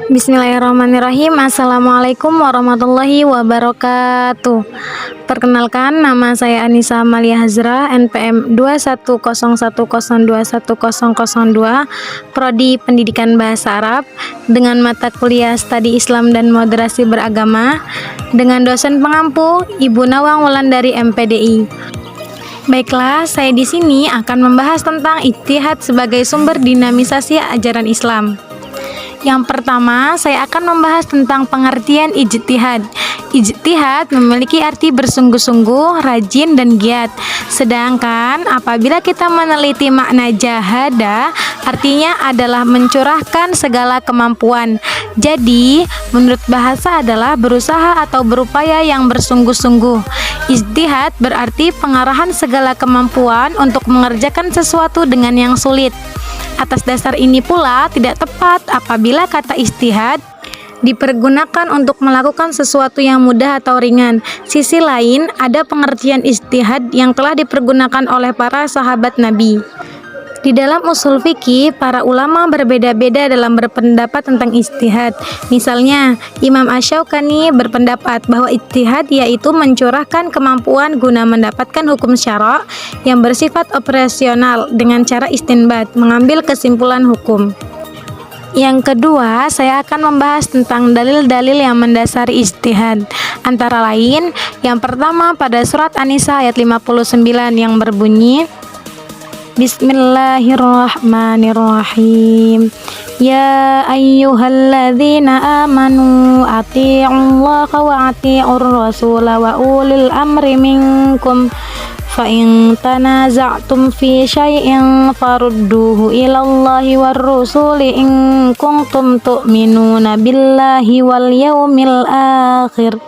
Bismillahirrahmanirrahim. Assalamualaikum warahmatullahi wabarakatuh. Perkenalkan, nama saya Anissa Amalia Hazra, NPM 21010210002, Prodi Pendidikan Bahasa Arab, dengan mata kuliah Studi Islam dan Moderasi Beragama, dengan dosen pengampu Ibu Nawang Wulandari MPDI. Baiklah, saya di sini akan membahas tentang ijtihad sebagai sumber dinamisasi ajaran Islam. Yang pertama, saya akan membahas tentang pengertian ijtihad. Ijtihad memiliki arti bersungguh-sungguh, rajin, dan giat. Sedangkan apabila kita meneliti makna jahada, artinya adalah mencurahkan segala kemampuan. Jadi, menurut bahasa adalah berusaha atau berupaya yang bersungguh-sungguh. Ijtihad berarti pengarahan segala kemampuan untuk mengerjakan sesuatu dengan yang sulit. Atas dasar ini pula tidak tepat apabila kata ijtihad dipergunakan untuk melakukan sesuatu yang mudah atau ringan. Sisi lain, ada pengertian ijtihad yang telah dipergunakan oleh para sahabat Nabi. Di dalam usul fikih, para ulama berbeda-beda dalam berpendapat tentang ijtihad. Misalnya, Imam Asy-Syaukani berpendapat bahwa ijtihad yaitu mencurahkan kemampuan guna mendapatkan hukum syara' yang bersifat operasional dengan cara istinbat, mengambil kesimpulan hukum. Yang kedua, saya akan membahas tentang dalil-dalil yang mendasari ijtihad. Antara lain, yang pertama pada surat An-Nisa ayat 59 yang berbunyi, Bismillahirrahmanirrahim. Ya ayyuhalladzina amanu ati'ullaha wa ati'ur rasula wa ulil amri minkum fa in tanaza'tum fi syai'in farudduhu ilallahi war rusuli in kuntum tu'minuna billahi wal yawmil akhir.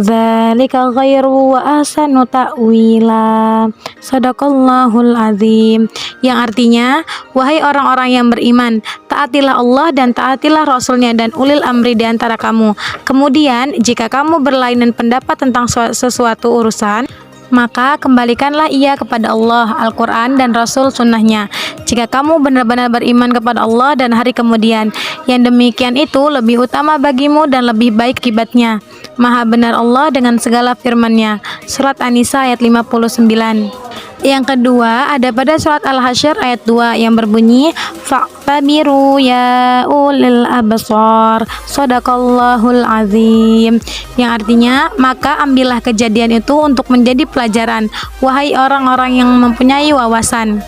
Dzalika khairu wa ahsanu ta'wila. Shadaqallahul azim. Yang artinya, wahai orang-orang yang beriman, taatilah Allah dan taatilah Rasulnya dan ulil amri di antara kamu. Kemudian, jika kamu berlainan pendapat tentang sesuatu urusan, maka kembalikanlah ia kepada Allah, Al-Quran dan Rasul sunnahnya. Jika kamu benar-benar beriman kepada Allah dan hari kemudian, yang demikian itu lebih utama bagimu dan lebih baik akibatnya. Maha benar Allah dengan segala firman-Nya. Surat An-Nisa ayat 59. Yang kedua ada pada surat Al-Hasyr ayat 2 yang berbunyi, fa'tabiru ya ulil absar. Shadaqallahul azim. Yang artinya, maka ambillah kejadian itu untuk menjadi pelajaran, wahai orang-orang yang mempunyai wawasan.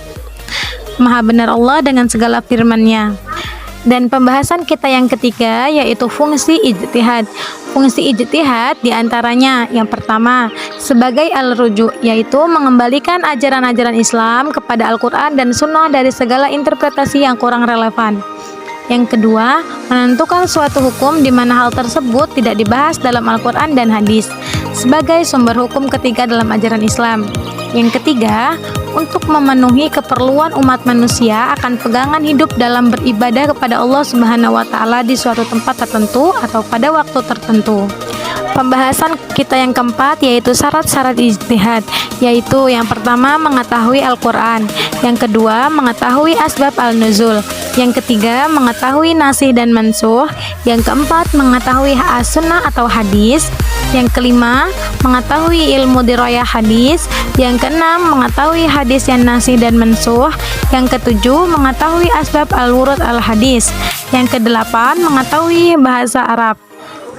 Maha benar Allah dengan segala firman-Nya. Dan pembahasan kita yang ketiga yaitu fungsi ijtihad. Fungsi ijtihad diantaranya yang pertama sebagai al-ruju', yaitu mengembalikan ajaran-ajaran Islam kepada Al-Quran dan Sunnah dari segala interpretasi yang kurang relevan. Yang kedua, menentukan suatu hukum di mana hal tersebut tidak dibahas dalam Al-Quran dan hadis sebagai sumber hukum ketiga dalam ajaran Islam. Yang ketiga, untuk memenuhi keperluan umat manusia akan pegangan hidup dalam beribadah kepada Allah Subhanahu wa Ta'ala di suatu tempat tertentu atau pada waktu tertentu. Pembahasan kita yang keempat yaitu syarat-syarat ijtihad, yaitu yang pertama mengetahui Al-Quran, yang kedua mengetahui asbab al-nuzul, yang ketiga mengetahui nasih dan mansuh, yang keempat mengetahui as-sunnah atau hadis, yang kelima mengetahui ilmu dirayah hadis, yang keenam mengetahui hadis yang nasih dan mansuh, yang ketujuh mengetahui asbab al-wurud al-hadis, yang kedelapan mengetahui bahasa Arab.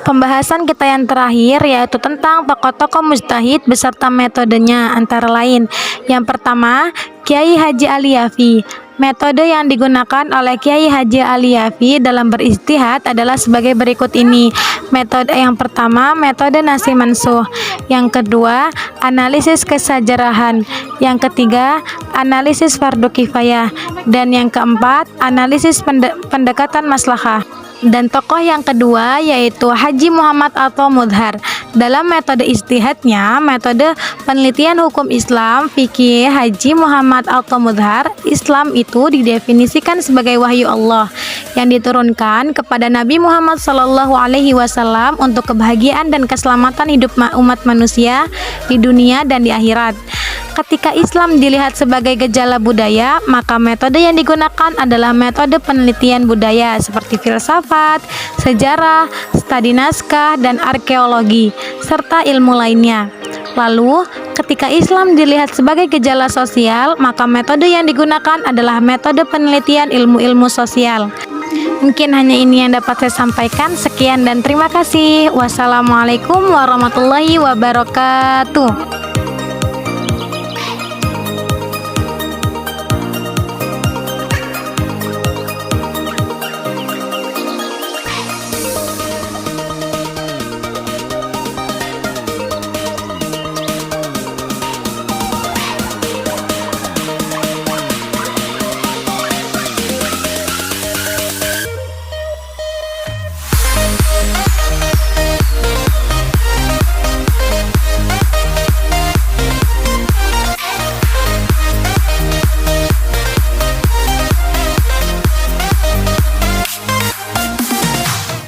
Pembahasan kita yang terakhir yaitu tentang tokoh-tokoh mujtahid beserta metodenya, antara lain yang pertama Kiai Haji Alyafi. Metode yang digunakan oleh Kiai Haji Alyafi dalam berijtihad adalah sebagai berikut ini. Metode yang pertama, metode nasih mansuh. Yang kedua, analisis kesejarahan. Yang ketiga, analisis fardu kifayah. Dan yang keempat, analisis pendekatan maslahah. Dan tokoh yang kedua yaitu Haji Muhammad At-Tamudhar. Dalam metode ijtihadnya, metode penelitian hukum Islam fikih Haji Muhammad At-Tamudhar, Islam itu didefinisikan sebagai wahyu Allah yang diturunkan kepada Nabi Muhammad SAW untuk kebahagiaan dan keselamatan hidup umat manusia di dunia dan di akhirat. Ketika Islam dilihat sebagai gejala budaya, maka metode yang digunakan adalah metode penelitian budaya seperti filsafat, sejarah, studi naskah, dan arkeologi, serta ilmu lainnya. Lalu, ketika Islam dilihat sebagai gejala sosial, maka metode yang digunakan adalah metode penelitian ilmu-ilmu sosial. Mungkin hanya ini yang dapat saya sampaikan. Sekian dan terima kasih. Wassalamualaikum warahmatullahi wabarakatuh.